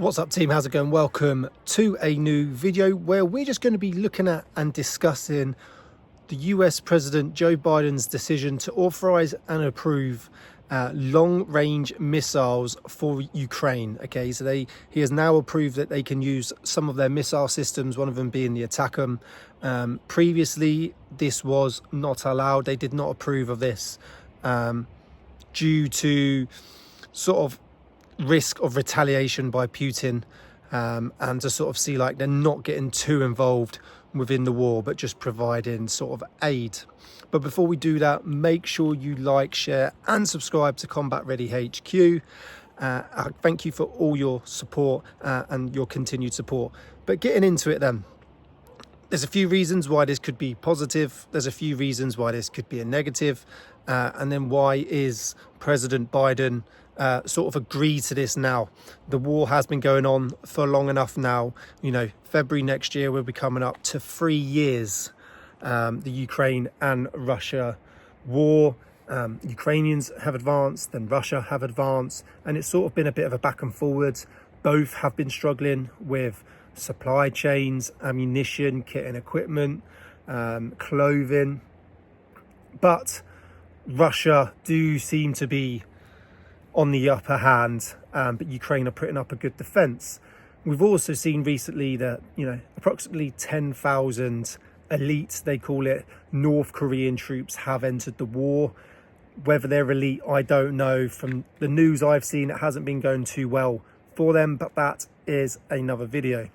What's up team, how's it going? Welcome to a new video where we're just going to be looking at and discussing the US President Joe Biden's decision to authorize and approve long-range missiles for Ukraine. Okay, so he has now approved that they can use some of their missile systems, one of them being the ATACMS. Previously this was not allowed. They did not approve of this due to sort of risk of retaliation by Putin, and to sort of see like they're not getting too involved within the war but just providing sort of aid. But before we do that, make sure you like, share and subscribe to Combat Ready HQ. I thank you for all your support and your continued support. But getting into it then, there's a few reasons why this could be positive, there's a few reasons why this could be a negative, and then why is President Biden sort of agree to this now. The war has been going on for long enough now. You know, February next year we'll be coming up to 3 years, the Ukraine and Russia war. Ukrainians have advanced, then Russia have advanced, and it's sort of been a bit of a back and forwards. Both have been struggling with supply chains, ammunition, kit and equipment, clothing, but Russia do seem to be on the upper hand, but Ukraine are putting up a good defense. We've also seen recently that, you know, approximately 10,000 elite, they call it, North Korean troops have entered the war. Whether they're elite, I don't know. From the news I've seen, it hasn't been going too well for them, but that is another video.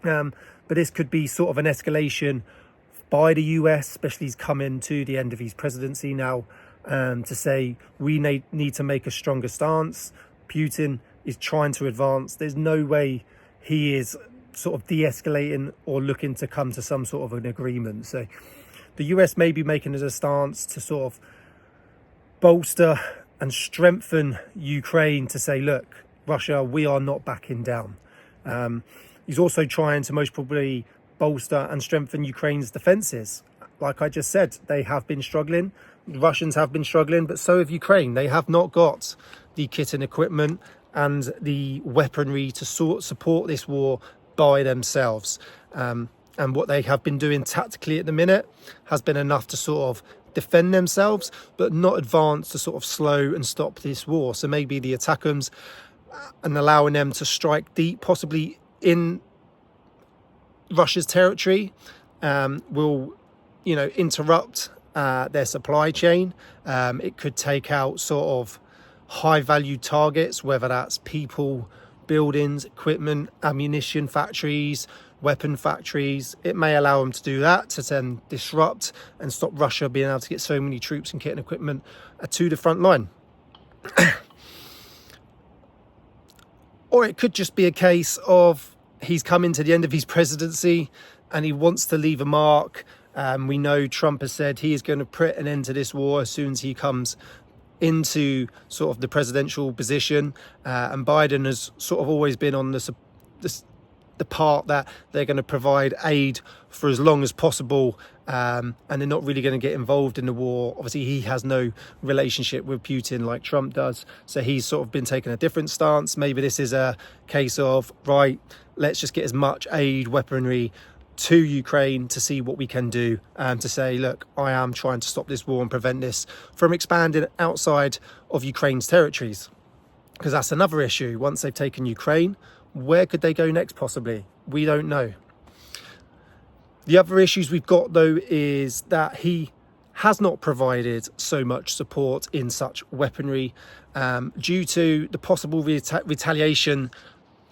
But this could be sort of an escalation by the US, especially he's coming to the end of his presidency now, to say we need to make a stronger stance. Putin is trying to advance. There's no way he is sort of de-escalating or looking to come to some sort of an agreement. So the US may be making a stance to sort of bolster and strengthen Ukraine to say, look, Russia, we are not backing down. He's also trying to most probably bolster and strengthen Ukraine's defenses. Like I just said, they have been struggling. The Russians have been struggling, but so have Ukraine. They have not got the kit and equipment and the weaponry to support this war by themselves. And what they have been doing tactically at the minute has been enough to sort of defend themselves, but not advance to sort of slow and stop this war. So maybe the ATACMS and allowing them to strike deep, possibly in Russia's territory, will, you know, interrupt their supply chain. It could take out sort of high value targets, whether that's people, buildings, equipment, ammunition factories, weapon factories. It may allow them to do that, to then disrupt and stop Russia being able to get so many troops and kit and equipment to the front line. Or it could just be a case of he's coming to the end of his presidency and he wants to leave a mark. We know Trump has said he is going to put an end to this war as soon as he comes into sort of the presidential position, and Biden has sort of always been on the part that they're going to provide aid for as long as possible, and they're not really going to get involved in the war. Obviously he has no relationship with Putin like Trump does, so he's sort of been taking a different stance. Maybe this is a case of, right, let's just get as much aid, weaponry to Ukraine to see what we can do, to say, look, I am trying to stop this war and prevent this from expanding outside of Ukraine's territories. Because that's another issue. Once they've taken Ukraine, where could they go next possibly? We don't know. The other issues we've got though is that he has not provided so much support in such weaponry, due to the possible retaliation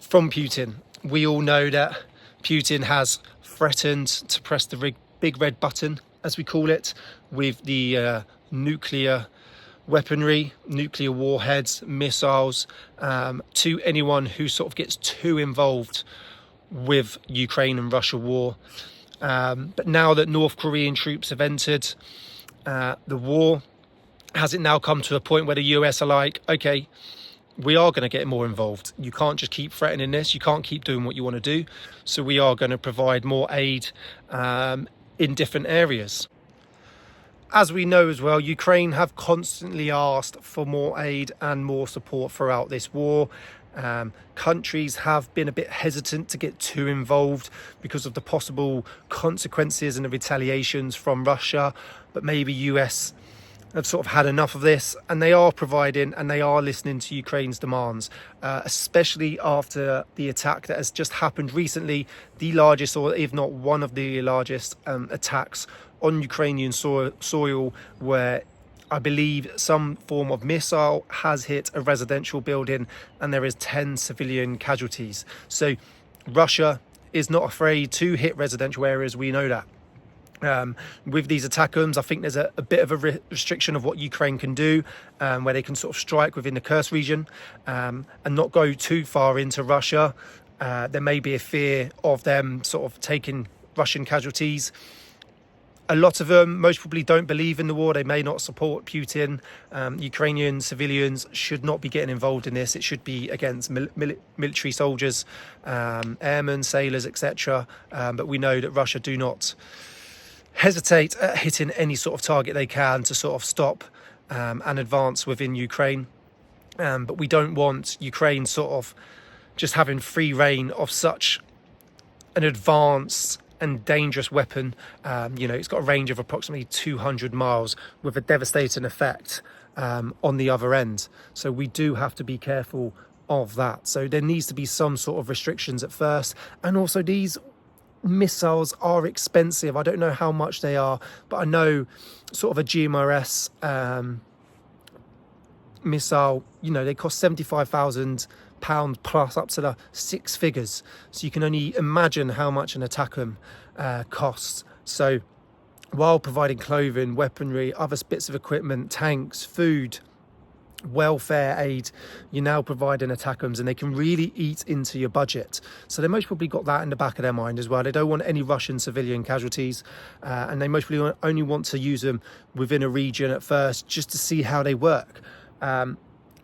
from Putin. We all know that Putin has threatened to press the big red button, as we call it, with the nuclear weaponry, nuclear warheads, missiles, to anyone who sort of gets too involved with Ukraine and Russia war. But now that North Korean troops have entered the war, has it now come to a point where the US are like, okay, we are going to get more involved. You can't just keep threatening this. You can't keep doing what you want to do. So we are going to provide more aid in different areas. As we know as well, Ukraine have constantly asked for more aid and more support throughout this war. Countries have been a bit hesitant to get too involved because of the possible consequences and the retaliations from Russia, but maybe US have sort of had enough of this, and they are providing and they are listening to Ukraine's demands, especially after the attack that has just happened recently, the largest, or if not one of the largest attacks on Ukrainian soil, where I believe some form of missile has hit a residential building and there is 10 civilian casualties. So Russia is not afraid to hit residential areas, we know that. With these attackums, I think there's a bit of a restriction of what Ukraine can do, where they can sort of strike within the Kursk region and not go too far into Russia. There may be a fear of them sort of taking Russian casualties. A lot of them most probably don't believe in the war. They may not support Putin. Ukrainian civilians should not be getting involved in this. It should be against military soldiers, airmen, sailors, etc. But we know that Russia do not hesitate at hitting any sort of target they can to sort of stop and advance within Ukraine. But we don't want Ukraine sort of just having free reign of such an advanced and dangerous weapon. It's got a range of approximately 200 miles with a devastating effect on the other end. So we do have to be careful of that. So there needs to be some sort of restrictions at first. And also these missiles are expensive. I don't know how much they are, but I know sort of a GMRS missile, they cost £75,000 plus up to the six figures. So you can only imagine how much an ATACMS costs. So while providing clothing, weaponry, other bits of equipment, tanks, food, welfare aid, you're now providing ATACMS, and they can really eat into your budget. So they most probably got that in the back of their mind as well. They don't want any Russian civilian casualties, and they most probably only want to use them within a region at first just to see how they work.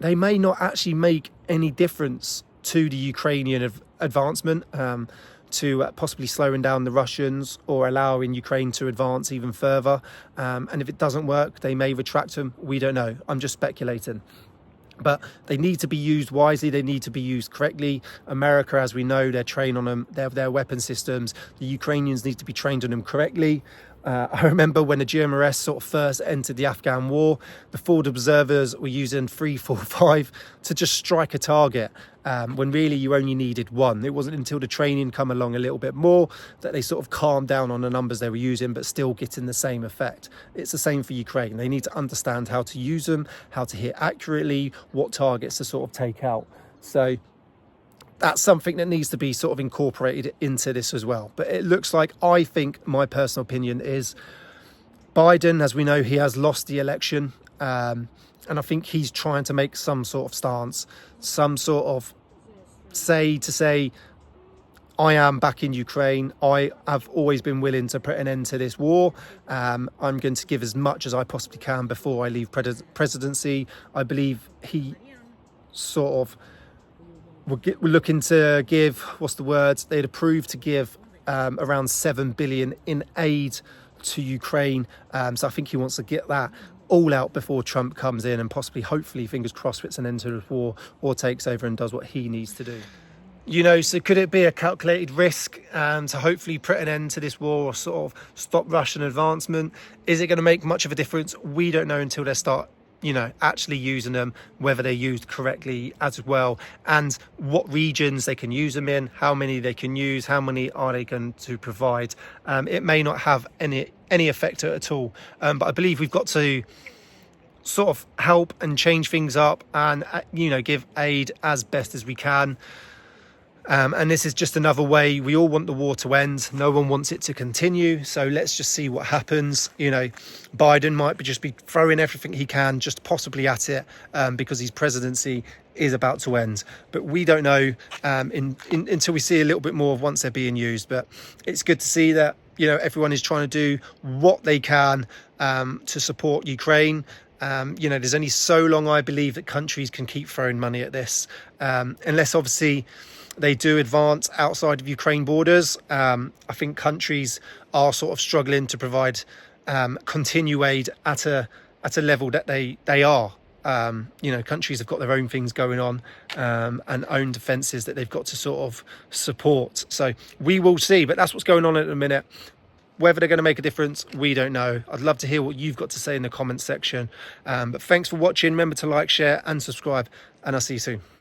They may not actually make any difference to the Ukrainian advancement, to possibly slowing down the Russians or allowing Ukraine to advance even further. And if it doesn't work, they may retract them. We don't know. I'm just speculating. But they need to be used wisely. They need to be used correctly. America, as we know, they're trained on them. They have their weapon systems. The Ukrainians need to be trained on them correctly. I remember when the GMRS sort of first entered the Afghan war, the forward observers were using 3, 4, 5 to just strike a target, when really you only needed one. It wasn't until the training come along a little bit more that they sort of calmed down on the numbers they were using, but still getting the same effect. It's the same for Ukraine. They need to understand how to use them, how to hit accurately, what targets to sort of take out. So that's something that needs to be sort of incorporated into this as well. But it looks like, I think my personal opinion is, Biden, as we know, he has lost the election. And I think he's trying to make some sort of stance, some sort of say, I am back in Ukraine. I have always been willing to put an end to this war. I'm going to give as much as I possibly can before I leave presidency. I believe he sort of we're looking to give, they'd approve to give around 7 billion in aid to Ukraine. So I think he wants to get that all out before Trump comes in and possibly, hopefully, fingers crossed, puts an end to the war or takes over and does what he needs to do. So could it be a calculated risk to hopefully put an end to this war or sort of stop Russian advancement? Is it going to make much of a difference? We don't know until they start actually using them, whether they're used correctly as well, and what regions they can use them in, how many they can use, how many are they going to provide. It may not have any effect at all, but I believe we've got to sort of help and change things up and give aid as best as we can. And this is just another way. We all want the war to end. No one wants it to continue. So let's just see what happens. Biden might just be throwing everything he can just possibly at it, because his presidency is about to end. But we don't know until we see a little bit more of once they're being used. But it's good to see that everyone is trying to do what they can to support Ukraine. There's only so long, I believe, that countries can keep throwing money at this, unless obviously they do advance outside of Ukraine borders. I think countries are sort of struggling to provide continue aid at a level that they are. You know, countries have got their own things going on and own defences that they've got to sort of support. So we will see, but that's what's going on at the minute. Whether they're going to make a difference, we don't know. I'd love to hear what you've got to say in the comments section. But thanks for watching. Remember to like, share and subscribe, and I'll see you soon.